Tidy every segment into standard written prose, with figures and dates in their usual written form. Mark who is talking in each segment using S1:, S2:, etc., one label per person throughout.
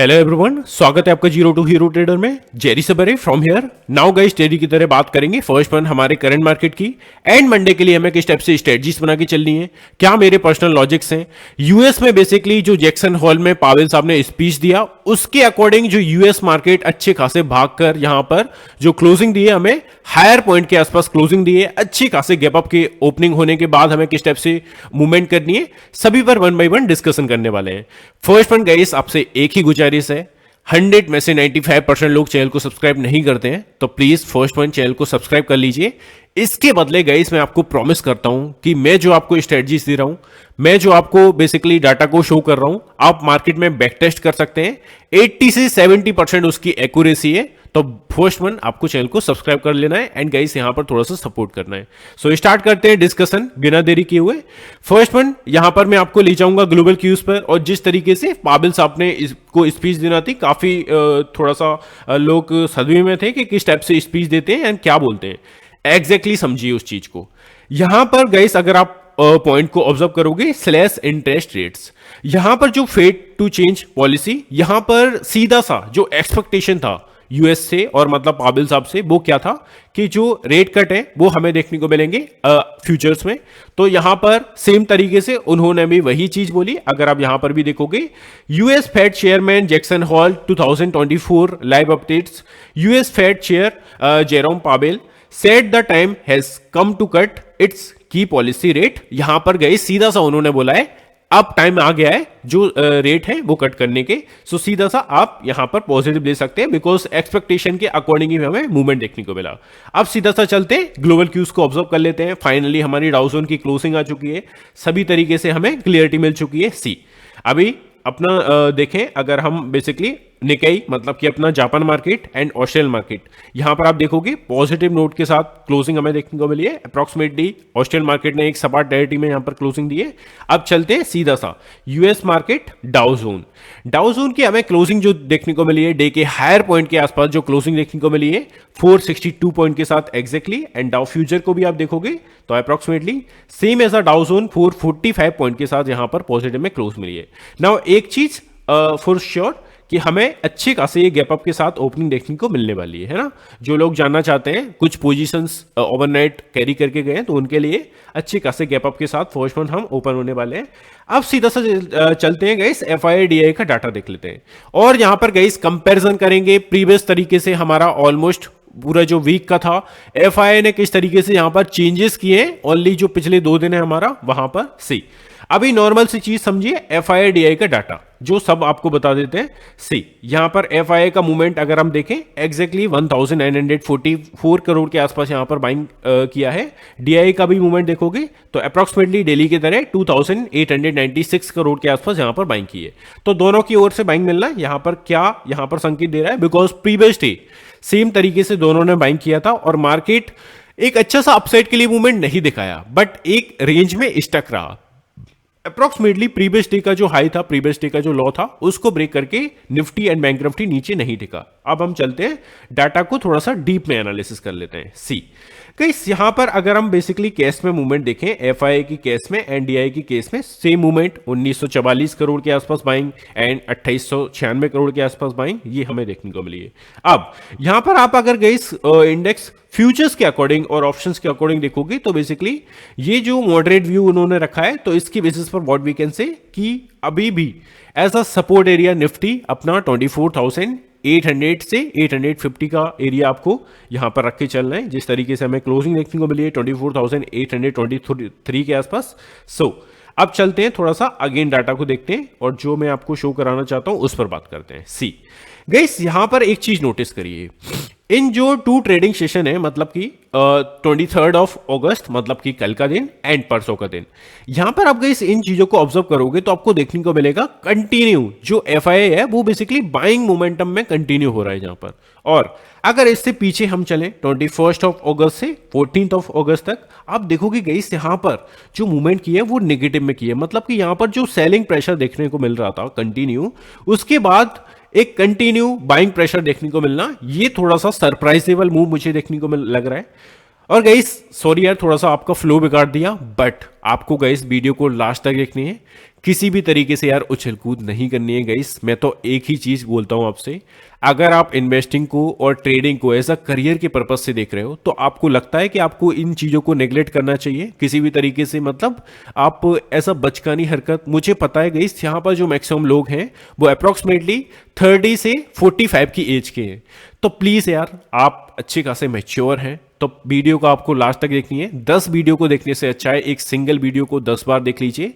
S1: Hello everyone, स्वागत है आपका जीरो टू हीरो ट्रेडर में। जेरी सबरे from here. Now guys, daily की तरह बात करेंगे फर्स्ट वन हमारे करंट मार्केट की एंड मंडे के लिए हमें किस टाइप से स्ट्रेटजीज बना के चलनी है, क्या मेरे पर्सनल लॉजिक्स हैं। यूएस में बेसिकली जो जैक्सन हॉल में पावेल साहब ने स्पीच दिया उसके अकॉर्डिंग जो यूएस मार्केट अच्छे खासे भागकर यहां पर जो क्लोजिंग दी है, हमें हायर पॉइंट के आसपास क्लोजिंग दी है। अच्छी खासे गैप अप के ओपनिंग होने के बाद हमें किस टाइप से मूवमेंट करनी है, सभी पर वन बाय वन डिस्कशन करने वाले हैं। फर्स्ट वन गाइस, आपसे एक ही गुजारिश है, 100 में से 95% लोग चैनल को सब्सक्राइब नहीं करते हैं, तो प्लीज फर्स्ट वन चैनल को सब्सक्राइब कर लीजिए। इसके बदले गाइस मैं आपको प्रॉमिस करता हूं कि मैं जो आपको स्ट्रेटजीज दे रहा हूं, मैं जो आपको बेसिकली डाटा को शो कर रहा हूं, आप मार्केट में बैक टेस्ट कर सकते हैं। 80 से 70% उसकी एक्यूरेसी है। तो फर्स्ट वन आपको चैनल को सब्सक्राइब कर लेना है एंड गाइस यहां पर थोड़ा सा सपोर्ट करना है। सो स्टार्ट करते हैं डिस्कशन बिना देरी किए हुए। फर्स्ट वन यहां पर मैं आपको ले जाऊंगा ग्लोबल क्यूज पर, और जिस तरीके से पावेल साहब ने इसको स्पीच देना थी, काफी थोड़ा सा लोग सदमे में थे कि किस टाइप से स्पीच देते हैं एंड क्या बोलते हैं। एग्जैक्टली समझिए उस चीज को। यहां पर गाइस अगर आप पॉइंट को ऑब्जर्व करोगे, स्लैश इंटरेस्ट रेट्स, यहां पर जो फेड टू चेंज पॉलिसी, यहां पर सीधा सा जो एक्सपेक्टेशन था यूएस से और मतलब पावेल साहब से, वो क्या था कि जो रेट कट है वो हमें देखने को मिलेंगे फ्यूचर्स में। तो यहां पर सेम तरीके से उन्होंने भी वही चीज बोली। अगर आप यहां पर भी देखोगे, US Fed chairman Jackson Hole 2024 live updates, US Fed chair Jerome Powell said the time has come to cut its key policy rate. यहां पर गए सीधा सा उन्होंने बोला है अब टाइम आ गया है जो रेट है वो कट करने के। सो सीधा सा आप यहां पर पॉजिटिव ले सकते हैं, बिकॉज एक्सपेक्टेशन के अकॉर्डिंग ही हमें मूवमेंट देखने को मिला। अब सीधा सा चलते हैं ग्लोबल क्यूज को ऑब्जर्व कर लेते हैं। फाइनली हमारी डाउ जोन की क्लोजिंग आ चुकी है, सभी तरीके से हमें क्लियरिटी मिल चुकी है। सी अभी अपना देखें, अगर हम बेसिकली निकाई मतलब कि अपना Japan market and Australian market, यहां पर आप देखोगे पॉजिटिव नोट के साथ क्लोजिंग हमें देखने को मिली है। अप्रॉक्सीमेटली ऑस्ट्रेलियन मार्केट ने एक सपाट टेरिटरी में यहां पर क्लोजिंग दी है। अब चलते हैं सीधा सा यूएस मार्केट डाउ जोन। डाउ जोन की हमें क्लोजिंग जो देखने को मिली है, डे के हायर पॉइंट के आसपास जो क्लोजिंग देखने को मिली है 462 पॉइंट के साथ एग्जैक्टली। एंड डाउ फ्यूचर को भी आप देखोगे तो अप्रॉक्सीमेटली सेम एज अ डाउ जोन 445 पॉइंट के साथ यहां पर पॉजिटिव में क्लोज मिली है। नाउ एक चीज फॉर श्योर कि हमें अच्छे खासे ये गैप अप के साथ ओपनिंग देखने को मिलने वाली है ना। जो लोग जानना चाहते हैं, कुछ पोजीशंस ओवरनाइट कैरी करके गए हैं, तो उनके लिए अच्छे खासे गैप अप के साथ फर्स्ट वन हम ओपन होने वाले हैं। अब सीधा सा चलते हैं गाइस, एफआईआई का डाटा देख लेते हैं और यहां पर गाइस कंपैरिजन करेंगे प्रीवियस तरीके से। हमारा ऑलमोस्ट पूरा जो वीक का था, एफआईआई ने किस तरीके से यहां पर चेंजेस किए, ओनली जो पिछले 2 दिन है हमारा वहां पर सी। अभी नॉर्मल सी चीज समझिए, एफआईआई का डाटा जो सब आपको बता देते हैं। सी यहां पर एफआईआई का मूवमेंट अगर हम देखें, एग्जैक्टली 1944 करोड़ के आसपास यहां पर बाइंग किया है। डीआई का भी मूवमेंट देखोगे तो अप्रॉक्सीमेटली डेली की तरह 2896 करोड़ के आसपास यहां पर बाइंग की है। तो दोनों की ओर से बाइंग मिलना यहां पर क्या यहां पर संकेत दे रहा है, बिकॉज प्रीवियस डे सेम तरीके से दोनों ने बाइंग किया था और मार्केट एक अच्छा सा अपसाइड के लिए मूवमेंट नहीं दिखाया, बट एक रेंज में स्टक रहा। अप्रॉक्सीमेटली प्रीवियस डे का जो हाई था, प्रीवियस डे का जो लो था, उसको ब्रेक करके निफ्टी एंड बैंक निफ्टी नीचे नहीं टिका। अब हम चलते हैं डाटा को थोड़ा सा डीप में एनालिसिस कर लेते हैं। सी गाइस, यहां पर अगर हम बेसिकली केस में मूवमेंट देखें, एफआईआई की केस में एंड डीआई की केस में सेम मूवमेंट 1944 करोड़ के आसपास बाइंग एंड 2896 करोड़ के आसपास बाइंग, ये हमें देखने को मिली है। अब यहां पर आप अगर गाइस इंडेक्स फ्यूचर्स के अकॉर्डिंग और ऑप्शंस के अकॉर्डिंग देखोगे तो बेसिकली ये जो मॉडरेट व्यू उन्होंने रखा है, तो इसकी बेसिस पर व्हाट वी कैन से कि अभी भी as a support area Nifty अपना 24,800 से 850 का एरिया आपको यहां पर रख के चलना है। जिस तरीके से हमें क्लोजिंग देखने को मिली है 24,823 के आसपास। सो अब चलते हैं थोड़ा सा अगेन डाटा को देखते हैं और जो मैं आपको शो कराना चाहता हूं उस पर बात करते हैं। सी गाइस, यहां पर एक चीज नोटिस करिए, इन जो 2 ट्रेडिंग सेशन है, मतलब कि 23 अगस्त मतलब कि कल का दिन एंड परसों का दिन, यहां पर आप गाइस इन चीजों को ऑब्जर्व करोगे तो आपको देखने को मिलेगा कंटिन्यू जो एफआईआई है वो बेसिकली बाइंग मोमेंटम में कंटिन्यू हो रहा है यहां पर। और अगर इससे पीछे हम चलें 21 अगस्त से 14 अगस्त तक, आप देखोगे गाइस यहां पर जो मूवमेंट की है वो नेगेटिव में की है। मतलब कि यहां पर जो सेलिंग प्रेशर देखने को मिल रहा था कंटिन्यू, उसके बाद एक कंटिन्यू बाइंग प्रेशर देखने को मिलना, ये थोड़ा सा सरप्राइजेबल मूव मुझे देखने को लग रहा है। और गाइस सॉरी यार थोड़ा सा आपका फ्लो बिगाड़ दिया, बट आपको गाइस वीडियो को लास्ट तक देखनी है, किसी भी तरीके से यार उछल कूद नहीं करनी है गाइस। मैं तो एक ही चीज बोलता हूं आपसे, अगर आप इन्वेस्टिंग को और ट्रेडिंग को एज अ करियर के पर्पज से देख रहे हो तो आपको लगता है कि आपको इन चीजों को नेग्लेक्ट करना चाहिए किसी भी तरीके से, मतलब आप ऐसा बचकानी हरकत, मुझे पता है गाइस यहाँ पर जो मैक्सिमम लोग हैं वो अप्रोक्सीमेटली 30 से 45 की एज के हैं। तो प्लीज यार आप अच्छे खासे मैच्योर हैं, तो वीडियो को आपको लास्ट तक देखनी है। 10 वीडियो को देखने से अच्छा है एक सिंगल वीडियो को 10 बार देख लीजिए।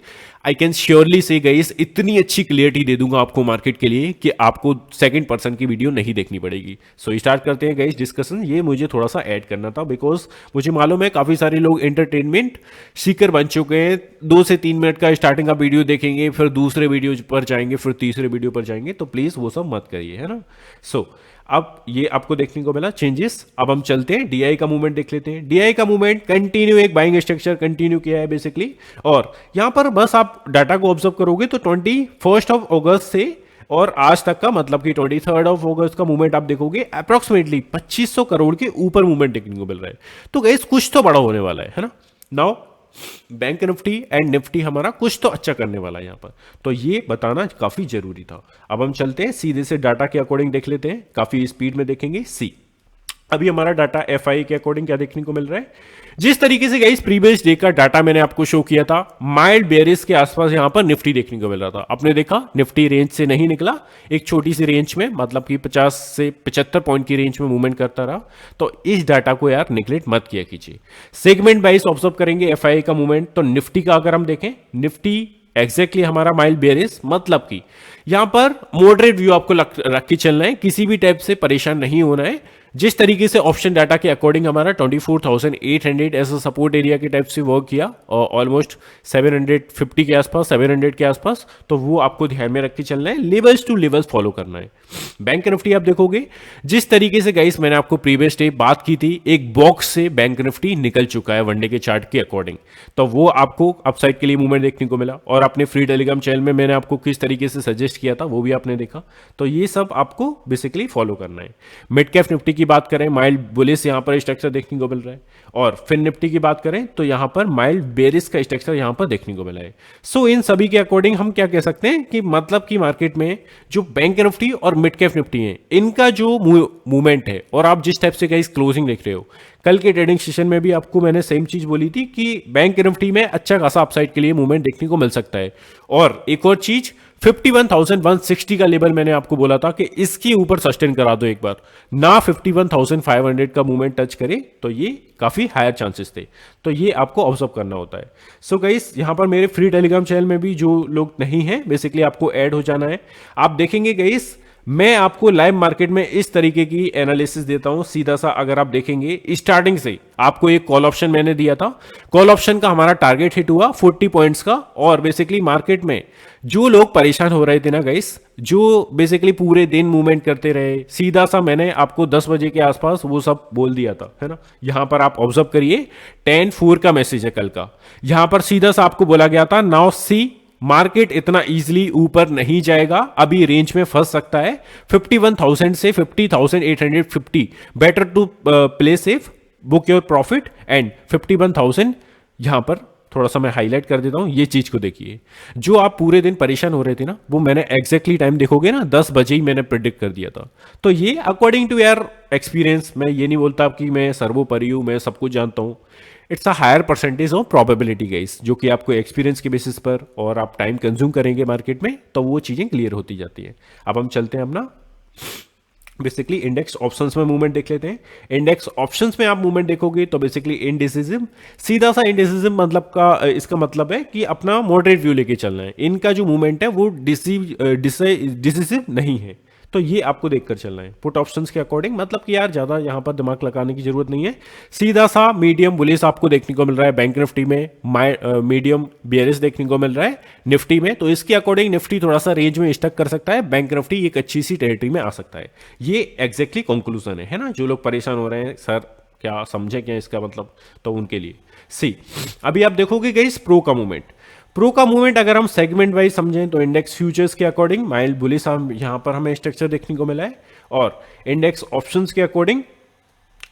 S1: आई कैन श्योरली से गाइस इतनी अच्छी क्लियरिटी दे दूंगा आपको मार्केट के लिए कि आपको सेकंड पर्सन की वीडियो नहीं देखनी पड़ेगी। सो स्टार्ट करते हैं गाइस डिस्कशन। ये मुझे थोड़ा सा ऐड करना था बिकॉज मुझे मालूम है काफी सारे लोग एंटरटेनमेंट सीकर बन चुके हैं। 2 से 3 मिनट का स्टार्टिंग का वीडियो देखेंगे, फिर दूसरे वीडियो पर जाएंगे, फिर तीसरे वीडियो पर जाएंगे, तो प्लीज वो सब मत करिए, है ना। सो अब ये आपको देखने को मिला चेंजेस। अब हम चलते हैं डीआई का मूवमेंट देख लेते हैं। डीआई का मूवमेंट कंटिन्यू, एक बाइंग स्ट्रक्चर कंटिन्यू किया है बेसिकली, और यहां पर बस आप डाटा को ऑब्जर्व करोगे तो 21 अगस्त से और आज तक का, मतलब कि 23 अगस्त का मूवमेंट आप देखोगे अप्रोक्सीमेटली 2500 करोड़ के ऊपर मूवमेंट देखने को मिल रहा है। तो गाइस कुछ तो बड़ा होने वाला है ना। Now bank Nifty and Nifty हमारा कुछ तो अच्छा करने वाला है यहां पर, तो ये बताना काफी जरूरी था। अब हम चलते हैं सीधे से डाटा के अकॉर्डिंग देख लेते हैं, काफी स्पीड में देखेंगे। सी अभी हमारा डाटा एफआई के अकॉर्डिंग क्या देखने को मिल रहा है, जिस तरीके से गाइस प्रीवियस डे का डाटा मैंने आपको शो किया था, माइल्ड बेयरिश के आसपास यहां पर निफ्टी देखने को मिल रहा था। आपने देखा निफ्टी रेंज से नहीं निकला, एक छोटी सी रेंज में, मतलब कि 50 से 75 पॉइंट की रेंज में मूवमेंट करता रहा। तो इस डाटा को यार निगलेक्ट मत किया कीजिए। सेगमेंट वाइज ऑब्जर्व करेंगे एफआई का मूवमेंट, तो निफ्टी का अगर हम देखें, निफ्टी एग्जैक्टली हमारा माइल्ड बेयरिश, मतलब कि यहां पर मॉडरेट व्यू आपको रख के चलना है, किसी भी टाइप से परेशान नहीं होना है। जिस तरीके से ऑप्शन डाटा के अकॉर्डिंग हमारा 24,800 ऐसा सपोर्ट एरिया के टाइप से वर्क किया और ऑलमोस्ट 750 के आसपास, 700 के आसपास, तो वो आपको ध्यान में रख के चलना है, लेवल्स टू लेवल्स फॉलो करना है। बैंक निफ्टी आप देखोगे जिस तरीके से गाइस मैंने आपको प्रीवियस डे बात की थी, एक बॉक्स से बैंक निफ्टी निकल चुका है वनडे के चार्ट के अकॉर्डिंग, तो वो आपको अपसाइड के लिए मूवमेंट देखने को मिला। और अपने फ्री टेलीग्राम चैनल में मैंने आपको किस तरीके से सजेस्ट किया था वो भी आपने देखा, तो ये सब आपको बेसिकली फॉलो करना है। मिड कैप निफ्टी की बात करें, माइल्ड बुलिश यहां पर स्ट्रक्चर देखने को मिल रहा है, और फिन निफ्टी की बात करें तो यहां पर माइल्ड बेरिश का स्ट्रक्चर यहां पर देखने को मिला है। सो इन सभी के अकॉर्डिंग हम क्या कह सकते हैं कि मतलब कि मार्केट में जो बैंक निफ्टी और मिड कैप निफ्टी है, इनका जो मूवमेंट है, और आप जिस टाइप से गाइस क्लोजिंग देख रहे हो, कल के ट्रेडिंग सेशन में भी आपको मैंने सेम चीज बोली थी कि बैंक निफ्टी में अच्छा खासा अपसाइड के लिए मूवमेंट देखने को मिल सकता है। और एक और चीज, 51,160 का लेवल मैंने आपको बोला था कि इसके ऊपर सस्टेन करा दो एक बार ना, 51,500 का मूवमेंट टच करे तो ये काफी हायर चांसेस थे, तो ये आपको ऑब्जर्व करना होता है। सो गाइस यहां पर मेरे फ्री टेलीग्राम चैनल में भी जो लोग नहीं हैं, बेसिकली आपको ऐड हो जाना है। आप देखेंगे गाइस मैं आपको लाइव मार्केट में इस तरीके की एनालिसिस देता हूं सीधा सा। अगर आप देखेंगे स्टार्टिंग से आपको एक कॉल ऑप्शन मैंने दिया था, कॉल ऑप्शन का हमारा टारगेट हिट हुआ 40 पॉइंट्स का, और बेसिकली मार्केट में जो लोग परेशान हो रहे थे ना गाइस, जो बेसिकली पूरे दिन मूवमेंट करते रहे, सीधा सा मैंने आपको 10 बजे के आसपास वो सब बोल दिया था, है ना। यहां पर आप ऑब्जर्व करिए 10-4 का मैसेज है कल का, यहां पर सीधा सा आपको बोला गया था नाउ सी मार्केट इतना इजीली ऊपर नहीं जाएगा, अभी रेंज में फंस सकता है 51,000 से 50,850, better to play safe, book your profit and 51,000। यहां पर थोड़ा सा मैं हाईलाइट कर देता हूं, ये चीज को देखिए, जो आप पूरे दिन परेशान हो रहे थे ना, वो मैंने एग्जैक्टली टाइम देखोगे ना 10 बजे ही मैंने प्रिडिक्ट कर दिया था। तो ये अकॉर्डिंग टू यार एक्सपीरियंस, मैं ये नहीं बोलता कि मैं सर्वोपरि हूं, मैं सब कुछ जानता हूं, it's a higher percentage of probability guys, जो कि आपको एक्सपीरियंस के बेसिस पर, और आप टाइम कंज्यूम करेंगे मार्केट में तो वो चीजें क्लियर होती जाती है। अब हम चलते हैं अपना बेसिकली इंडेक्स ऑप्शंस में मूवमेंट देख लेते हैं। इंडेक्स ऑप्शंस में आप मूवमेंट देखोगे तो बेसिकली इनडिसिसिव, सीधा सा इनडिसिसिव मतलब का इसका मतलब है कि अपना मॉडरेट व्यू लेके चलना है। इनका जो मूवमेंट है वो डिसिसिव नहीं है, तो ये आपको देखकर चलना है। पुट ऑप्शंस के अकॉर्डिंग मतलब कि यार ज्यादा यहां पर दिमाग लगाने की जरूरत नहीं है, सीधा सा मीडियम बुलिश आपको देखने को मिल रहा है बैंक निफ्टी में, मीडियम बेयरिश देखने को मिल रहा है निफ्टी में, तो इसके अकॉर्डिंग निफ्टी थोड़ा सा रेंज में स्टक कर सकता है, बैंक निफ्टी एक अच्छी सी टेरिटरी में आ सकता है। ये एग्जैक्टली कंक्लूजन है ना। जो लोग परेशान हो रहे हैं सर क्या समझे क्या इसका मतलब, तो उनके लिए सी। अभी आप देखोगे गाइस प्रो का मूवमेंट, प्रो का मूवमेंट अगर हम सेगमेंट वाइज समझें तो इंडेक्स फ्यूचर्स के अकॉर्डिंग माइल्ड बुलिश यहां पर हमें स्ट्रक्चर देखने को मिला है, और इंडेक्स ऑप्शंस के अकॉर्डिंग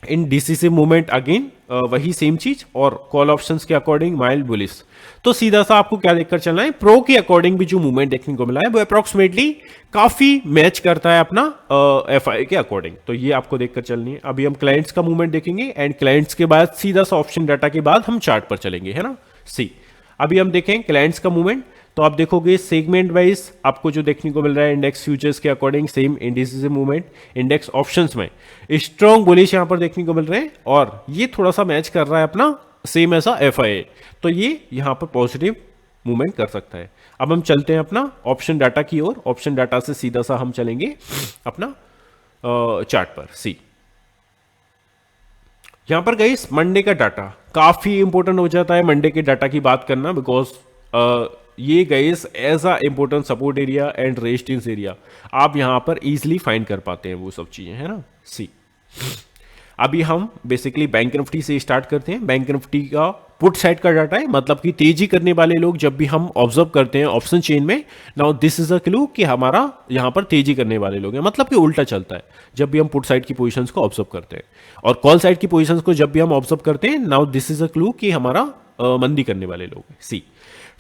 S1: इन डिसिसिव मूवमेंट अगेन वही सेम चीज, और कॉल ऑप्शंस के अकॉर्डिंग माइल्ड बुलिश। तो सीधा सा आपको क्या देखकर चलना है, प्रो के अकॉर्डिंग भी जो मूवमेंट देखने को मिला है वो अप्रोक्सीमेटली काफी मैच करता है अपना एफआई के अकॉर्डिंग। तो ये आपको देखकर चलनी है। अभी हम क्लाइंट्स का मूवमेंट देखेंगे एंड क्लाइंट्स के बाद सीधा सा ऑप्शन डाटा के बाद हम चार्ट पर चलेंगे, है ना। सी, अभी हम देखें क्लाइंट्स का मूवमेंट, तो आप देखोगे सेगमेंट वाइज आपको जो देखने को मिल रहा है इंडेक्स फ्यूचर्स के according same indices movement, index options में स्ट्रॉन्ग बुलिश यहां पर देखने को मिल रहे हैं, और ये थोड़ा सा मैच कर रहा है अपना सेम ऐसा एफआईए, तो ये यहां पर पॉजिटिव मूवमेंट कर सकता है। अब हम चलते हैं अपना ऑप्शन डाटा की ओर। ऑप्शन डाटा से सीधा सा हम चलेंगे अपना चार्ट पर। सी, यहां पर गई मंडे का डाटा काफी इंपॉर्टेंट हो जाता है मंडे के डाटा की बात करना, बिकॉज ये गईस as a important support area and resistance area आप यहां पर इजीली फाइंड कर पाते हैं वो सब चीजें, है ना। सी, अभी हम बेसिकली बैंक निफ्टी से स्टार्ट करते हैं। बैंक निफ्टी का पुट साइड का डाटा है, मतलब कि तेजी करने वाले लोग जब भी हम ऑब्जर्व करते हैं ऑप्शन चेन में, now this is a clue कि हमारा यहां पर तेजी करने वाले लोग हैं, मतलब कि उल्टा चलता है जब भी हम पुट साइड की पोजीशंस को ऑब्जर्व करते हैं। और कॉल साइड की पोजीशंस को जब भी हम ऑब्जर्व करते हैं, now this is a clue कि हमारा मंदी करने वाले लोग हैं। सी,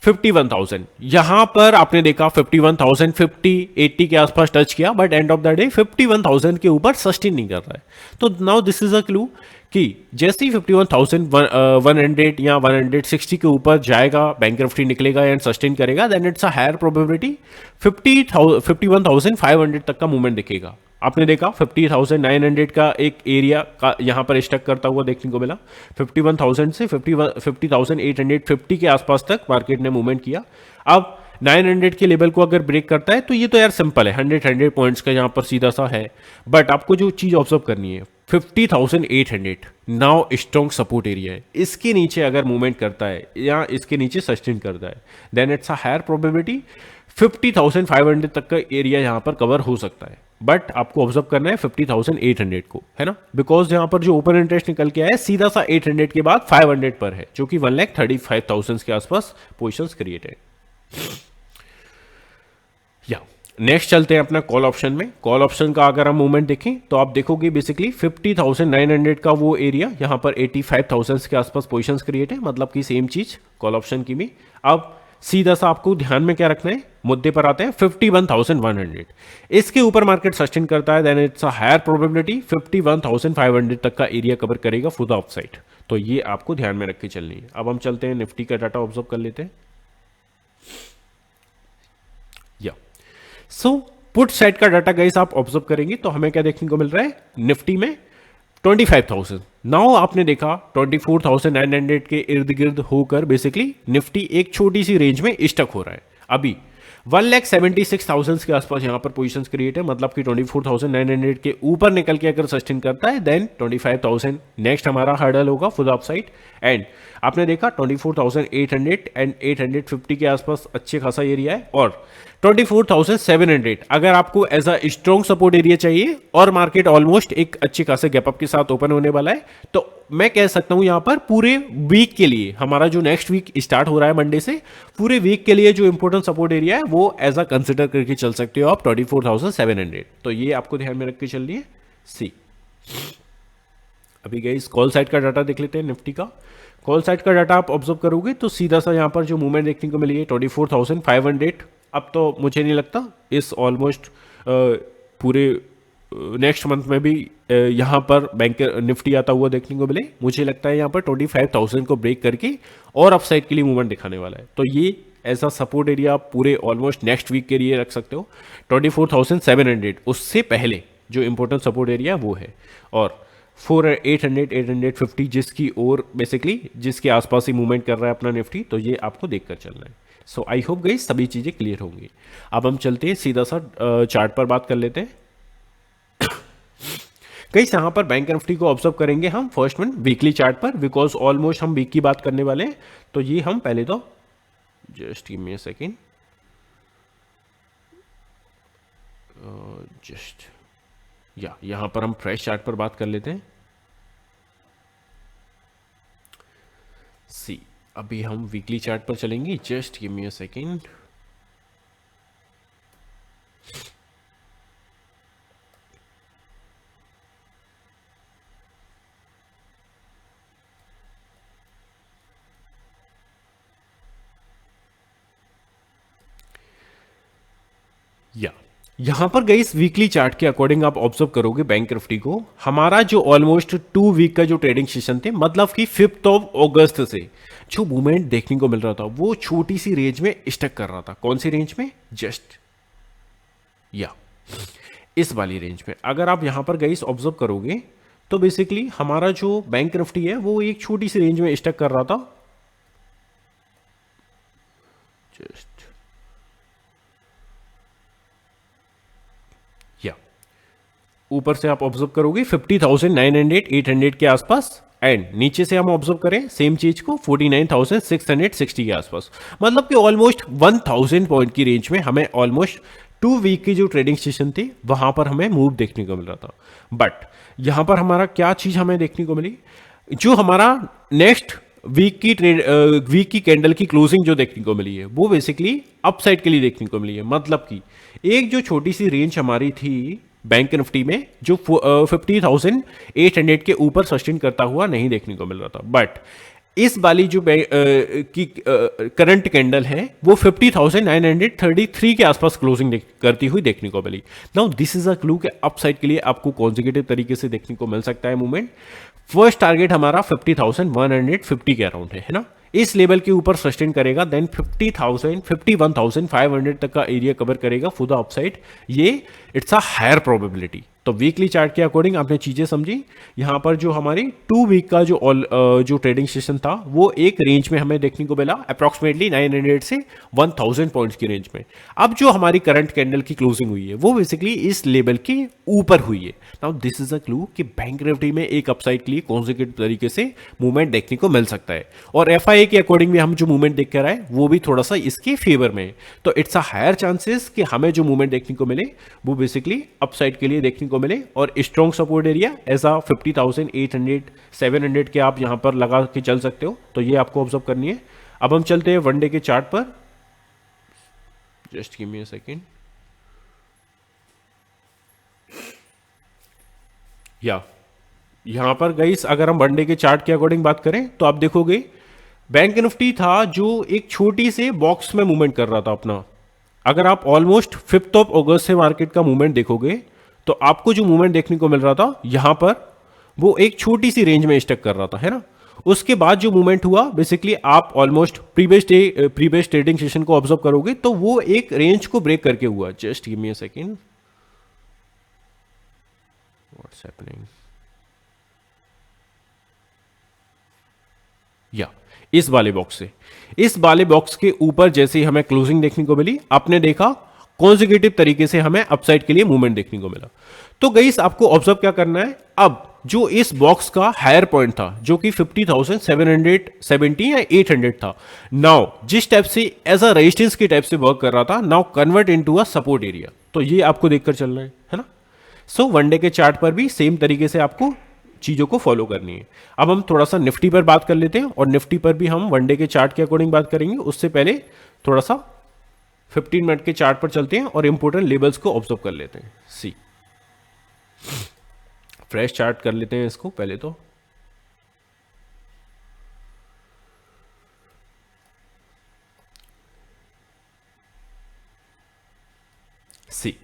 S1: 51,000 यहां पर आपने देखा 51,000 50 80 के आसपास टच किया, but end of the day 51,000 के ऊपर सस्टेन नहीं कर रहा है। तो now this is a clue कि जैसे ही 51,100 या 160 के ऊपर जाएगा, बैंक निफ्टी निकलेगा एंड सस्टेन करेगा, then it's a higher probability 51,500 तक का मूवमेंट दिखेगा। आपने देखा 50,900 का एक एरिया का यहां पर स्टक करता हुआ देखने को मिला। 51,000 से 50,850 के आसपास तक मार्केट ने मूवमेंट किया। अब 900 के लेवल को अगर ब्रेक करता है तो ये तो यार सिंपल है, 100 पॉइंट्स का यहां पर सीधा सा है। बट आपको जो चीज ऑब्जर्व करनी है 50,800 नाउ स्ट्रॉन्ग सपोर्ट एरिया है, इसके नीचे अगर मूवमेंट करता है या इसके नीचे सस्टेन करता है, then it's a higher probability 50,500 तक का एरिया यहां पर कवर हो सकता है। बट आपको ऑब्जर्व करना है 50,800 को, है ना, बिकॉज यहां पर जो ओपन इंटरेस्ट निकल के आया सीधा सा 800 के बाद 500 पर है, जो कि 1,35,000 के आसपास पोजिशंस क्रिएट है। या नेक्स्ट चलते हैं अपना कॉल ऑप्शन में। कॉल ऑप्शन का अगर हम मूवमेंट देखें तो आप देखोगे बेसिकली 50,900 का वो एरिया यहां पर 85,000 के आसपास पोजीशंस क्रिएट है, मतलब कि सेम चीज कॉल ऑप्शन की भी। अब सीधा सा आपको ध्यान में क्या रखना है, मुद्दे पर आते हैं 51,100 इसके ऊपर मार्केट सस्टेन करता है, then it's a higher probability 51,500 तक का एरिया कवर करेगा फॉर द अपसाइड। तो ये आपको ध्यान में रख के चलनी है। अब हम चलते हैं निफ्टी का डाटा ऑब्जर्व कर लेते हैं। या सो पुट साइड का डाटा गाइस आप ऑब्जर्व करेंगे तो हमें क्या देखने को मिल रहा है, निफ्टी में 25,000 नाउ आपने देखा 24,900 के इर्द गिर्द होकर बेसिकली निफ्टी एक छोटी सी रेंज में स्टक हो रहा है। अभी 1,76,000 के आसपास यहां पर पोजीशंस क्रिएट है, मतलब कि 24,900 के ऊपर निकल के अगर सस्टेन करता है देन 25,000 नेक्स्ट हमारा हर्डल होगा फॉर द अपसाइड। एंड आपने देखा 24,800 एंड 850 के आसपास अच्छे खासा एरिया है, और 24,700 अगर आपको as a strong support area चाहिए और मार्केट ऑलमोस्ट एक अच्छे खासे गैप अप के साथ ओपन होने वाला है, तो मैं कह सकता हूं यहां पर पूरे वीक के लिए, हमारा जो नेक्स्ट वीक स्टार्ट हो रहा है मंडे से, पूरे वीक के लिए जो इंपॉर्टेंट सपोर्ट एरिया है वो एज अ कंसिडर करके चल सकते हो आप 24,700। तो ये आपको ध्यान में रख के चल रही है। सी, अभी गई कॉल साइड का डाटा देख लेते हैं निफ्टी का। कॉल साइड का डाटा आप ऑब्जर्व करोगे तो सीधा सा यहां पर जो मूवमेंट देखने को मिली है 24,500। अब तो मुझे नहीं लगता इस ऑलमोस्ट पूरे नेक्स्ट मंथ में भी यहाँ पर बैंक निफ्टी आता हुआ देखने को मिले। मुझे लगता है यहाँ पर 25,000 को ब्रेक करके और अपसाइड के लिए मूवमेंट दिखाने वाला है। तो ये ऐसा सपोर्ट एरिया आप पूरे ऑलमोस्ट नेक्स्ट वीक के लिए रख सकते हो। 24,700 उससे पहले जो इंपॉर्टेंट सपोर्ट एरिया वो है, और 800 850 जिसकी ओर बेसिकली जिसके आसपास ही मूवमेंट कर रहा है अपना निफ्टी, तो ये आपको देखकर चलना है। सो आई होप गई सभी चीज़ें क्लियर होंगी। अब हम चलते हैं सीधा सा चार्ट पर बात कर लेते हैं। कई यहाँ पर बैंक निफ्टी को ऑब्जर्व करेंगे हम फर्स्ट वन वीकली चार्ट पर, बिकॉज ऑलमोस्ट हम वीक की बात करने वाले हैं। तो ये हम पहले तो just give me a second, just या यहाँ पर हम फ्रेश चार्ट पर बात कर लेते हैं। सी, अभी हम वीकली चार्ट पर चलेंगे, just give me a second. या यहां पर गई इस वीकली चार्ट के अकॉर्डिंग आप ऑब्जर्व करोगे बैंक निफ्टी को, हमारा जो ऑलमोस्ट 2 वीक का जो ट्रेडिंग सेशन थे, मतलब कि 5 अगस्त से जो मूवमेंट देखने को मिल रहा था वो छोटी सी रेंज में स्टक कर रहा था। कौन सी रेंज में? जस्ट या इस वाली रेंज में अगर आप यहां पर गई ऑब्जर्व करोगे तो बेसिकली हमारा जो बैंक निफ्टी है वो एक छोटी सी रेंज में स्टक कर रहा था। जस्ट या ऊपर से आप ऑब्जर्व करोगे 50,900 800 के आसपास, एंड नीचे से हम ऑब्जर्व करें सेम चीज को 49,660 के आसपास, मतलब कि ऑलमोस्ट 1000 पॉइंट की रेंज में हमें ऑलमोस्ट 2 वीक की जो ट्रेडिंग सेशन थी वहां पर हमें मूव देखने को मिल रहा था। बट यहां पर हमारा क्या चीज हमें देखने को मिली, जो हमारा नेक्स्ट वीक की कैंडल की क्लोजिंग जो देखने को मिली है वो बेसिकली अपसाइड के लिए देखने को मिली है। मतलब कि एक जो छोटी सी रेंज हमारी थी बैंक निफ्टी में जो 50,800 के ऊपर सस्टेन करता हुआ नहीं देखने को मिल रहा था, बट इस वाली जो की करंट कैंडल है वो 50,933 के आसपास क्लोजिंग करती हुई देखने को मिली। Now this is a clue कि अपसाइड के लिए आपको कॉन्जिक्यूटिव तरीके से देखने को मिल सकता है मूवमेंट। फर्स्ट टारगेट हमारा 50,150 के अराउंड है ना, इस लेवल के ऊपर सस्टेन करेगा, देन 50,000 51,500 तक का एरिया कवर करेगा फॉर द अपसाइड। ये इट्स अ हायर प्रोबेबिलिटी। तो वीकली चार्ट के अकॉर्डिंग आपने चीजें समझी। यहां पर जो हमारी 2 वीक का जो ट्रेडिंग सेशन था वो एक रेंज में हमें देखने को मिला, अप्रॉक्सीमेटली 900 से 1000 पॉइंट्स की रेंज में। अब जो हमारी करंट कैंडल की क्लोजिंग हुई है वो बेसिकली इस लेवल के ऊपर हुई है। Now this is a clue कि बैंक निफ्टी में एक अपसाइड के लिए कॉन्जिक्यूटिव तरीके से मूवमेंट देखने को मिल सकता है, और एफआईए के अकॉर्डिंग भी हम जो मूवमेंट देख कर आए वो भी थोड़ा सा इसके फेवर में है। तो इट्स अ हायर चांसेस कि हमें जो मूवमेंट देखने को मिले वो बेसिकली अपसाइड के लिए देखने को मिले, और स्ट्रॉन्ग सपोर्ट एरिया एज आ 50,800 700 के आप यहां पर लगा के चल सकते हो। तो ये आपको ऑब्जर्व करनी है। अब हम चलते हैं वनडे के चार्ट पर। Just give me a second. या यहां पर गाइस अगर हम वनडे के चार्ट के अकॉर्डिंग बात करें तो आप देखोगे बैंक निफ्टी था जो एक छोटी से बॉक्स में मूवमेंट कर रहा था अपना। अगर आप ऑलमोस्ट 5 अगस्त से मार्केट का मूवमेंट देखोगे तो आपको जो मूवमेंट देखने को मिल रहा था यहां पर वो एक छोटी सी रेंज में स्टक कर रहा था, है ना। उसके बाद जो मूवमेंट हुआ बेसिकली आप ऑलमोस्ट प्रीवियस ट्रेडिंग सेशन को ऑब्जर्व करोगे तो वो एक रेंज को ब्रेक करके हुआ। Just give me a second, what's happening. या इस वाले बॉक्स के ऊपर जैसे ही हमें क्लोजिंग देखने को मिली, आपने देखा कॉन्जिक्यूटिव तरीके से हमें अपसाइड के लिए मूवमेंट देखने को मिला। तो गाइस आपको ऑब्जर्व क्या करना है, अब जो इस बॉक्स का हायर पॉइंट था जो कि 50,770 या 800 था, नाउ जिस टाइप से एज अ रेजिस्टेंस की टाइप से वर्क कर रहा था, now convert into a support area. तो ये आपको देखकर चलना है ना। सो वनडे के चार्ट पर भी सेम तरीके से आपको चीजों को फॉलो करनी है। अब हम थोड़ा सा निफ्टी पर बात कर लेते हैं, और निफ्टी पर भी हम वनडे के चार्ट के अकॉर्डिंग बात करेंगे। उससे पहले थोड़ा सा 15 मिनट के चार्ट पर चलते हैं और इंपोर्टेंट लेवल्स को ऑब्जर्व कर लेते हैं। सी फ्रेश चार्ट कर लेते हैं इसको पहले तो। सी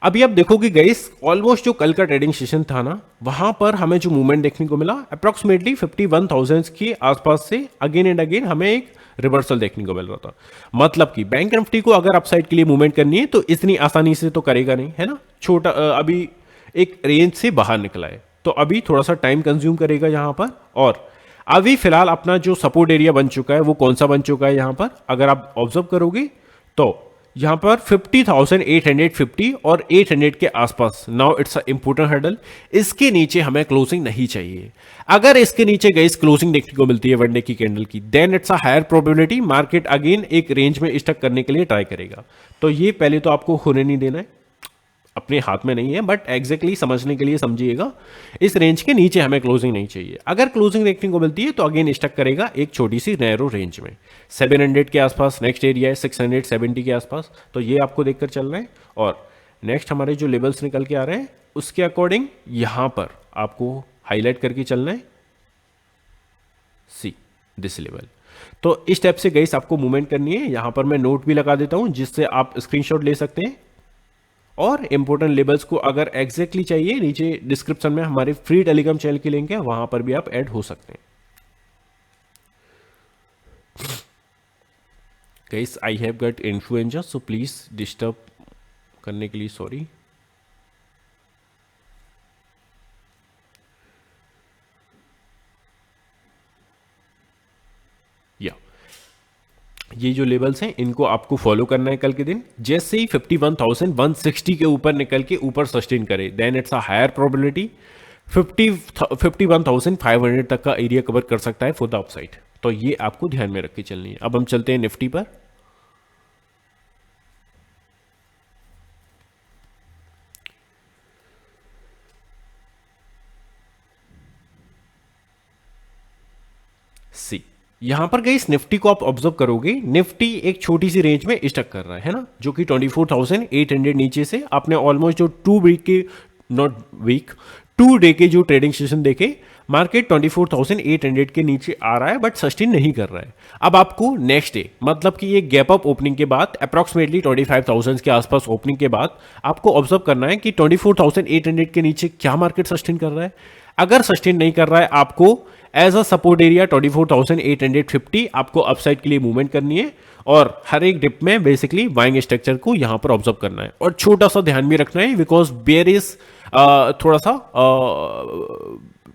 S1: अभी आप देखोगे गाइस ऑलमोस्ट जो कल का ट्रेडिंग सेशन था ना, वहां पर हमें जो मूवमेंट देखने को मिला अप्रोक्सीमेटली 51,000 के आसपास से अगेन एंड अगेन हमें एक रिवर्सल देखने को मिल रहा था। मतलब कि बैंक निफ्टी को अगर अपसाइड के लिए मूवमेंट करनी है तो इतनी आसानी से तो करेगा नहीं, है ना। छोटा अभी एक रेंज से बाहर निकला है तो अभी थोड़ा सा टाइम कंज्यूम करेगा यहां पर। और अभी फिलहाल अपना जो सपोर्ट एरिया बन चुका है वो कौन सा बन चुका है यहां पर, अगर आप ऑब्जर्व करोगे तो यहां पर 50,850 और 800 के आसपास। Now it's a important hurdle, इसके नीचे हमें क्लोजिंग नहीं चाहिए। अगर इसके नीचे गई क्लोजिंग देखने को मिलती है वनडे की कैंडल की, then it's a higher probability market again एक रेंज में स्टक करने के लिए ट्राई करेगा। तो ये पहले तो आपको होने नहीं देना है, अपने हाथ में नहीं है, बट एग्जैक्टली समझने के लिए समझिएगा। इस रेंज के नीचे हमें क्लोजिंग नहीं चाहिए। अगर क्लोजिंग देखने को मिलती है तो अगेन स्टक करेगा एक छोटी सी नैरो रेंज में। 700 के आसपास नेक्स्ट एरिया है, 670 के आसपास। तो ये आपको देखकर चलना है। और नेक्स्ट हमारे जो लेवल्स निकल के आ रहे हैं उसके अकॉर्डिंग यहां पर आपको हाईलाइट करके चलना है। See this level. तो इस टाइप से गाइस आपको मूवमेंट करनी है। यहां पर मैं नोट भी लगा देता हूं जिससे आप स्क्रीनशॉट ले सकते हैं। और इंपॉर्टेंट लेबल्स को अगर एग्जैक्टली चाहिए, नीचे डिस्क्रिप्शन में हमारे फ्री टेलीग्राम चैनल की लिंक है, वहां पर भी आप ऐड हो सकते हैं। Guys I have got influenza, so please disturb करने के लिए सॉरी। या ये जो लेवल्स हैं इनको आपको फॉलो करना है कल के दिन। जैसे ही 51,160 के ऊपर निकल के ऊपर सस्टेन करे, then it's a higher probability 51,500 तक का एरिया कवर कर सकता है फॉर द अपसाइड। तो ये आपको ध्यान में रख के चलनी है। अब हम चलते हैं निफ्टी पर। सी यहां पर गई इस निफ्टी को आप ऑब्जर्व करोगे, निफ्टी एक छोटी सी रेंज में स्टक कर रहा है ना, जो कि 24,800 नीचे से आपने ऑलमोस्ट जो 2 वीक के, नॉट वीक, 2 डे के जो ट्रेडिंग सेशन देखे, मार्केट 24,800 के नीचे आ रहा है बट सस्टेन नहीं कर रहा है। अब आपको नेक्स्ट डे, मतलब कि ये गैप अप ओपनिंग के बाद अप्रॉक्सीमेटली 25,000 के आसपास ओपनिंग के बाद आपको ऑब्जर्व करना है कि 24,800 के नीचे क्या मार्केट सस्टेन कर रहा है। अगर सस्टेन नहीं कर रहा है, आपको एज अ सपोर्ट एरिया 24,850 आपको अपसाइड के लिए मूवमेंट करनी है, और हर एक डिप में बेसिकली बाइंग स्ट्रक्चर को यहां पर ऑब्जर्व करना है। और छोटा सा ध्यान भी रखना है, बिकॉज बेरिस थोड़ा सा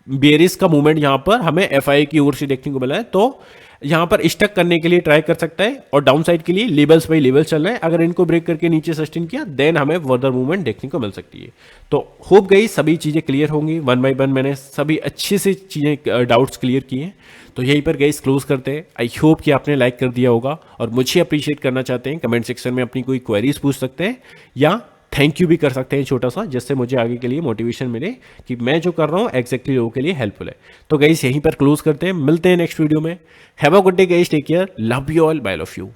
S1: बेरिस का मूवमेंट यहां पर हमें एफआई की ओर से देखने को मिला है, तो यहां पर स्टक करने के लिए ट्राई कर सकता है, और डाउन साइड के लिए लेवल्स बाई लेवल चल रहे हैं। अगर इनको ब्रेक करके नीचे सस्टेन किया, देन हमें फर्दर मूवमेंट देखने को मिल सकती है। तो होप गई सभी चीजें क्लियर होंगी। वन बाय वन मैंने सभी अच्छे से चीजें डाउट्स क्लियर किए हैं। तो यहीं पर गई क्लोज करते हैं। आई होप कि आपने लाइक कर दिया होगा, और मुझे अप्रिशिएट करना चाहते हैं कमेंट सेक्शन में अपनी कोई क्वेरीज पूछ सकते हैं, या थैंक यू भी कर सकते हैं छोटा सा, जिससे मुझे आगे के लिए मोटिवेशन मिले कि मैं जो कर रहा हूँ एग्जैक्टली लोगों के लिए हेल्पफुल है। तो गाइस यहीं पर क्लोज करते हैं, मिलते हैं नेक्स्ट वीडियो में। Have a good day guys, take care, love you all, bye love you.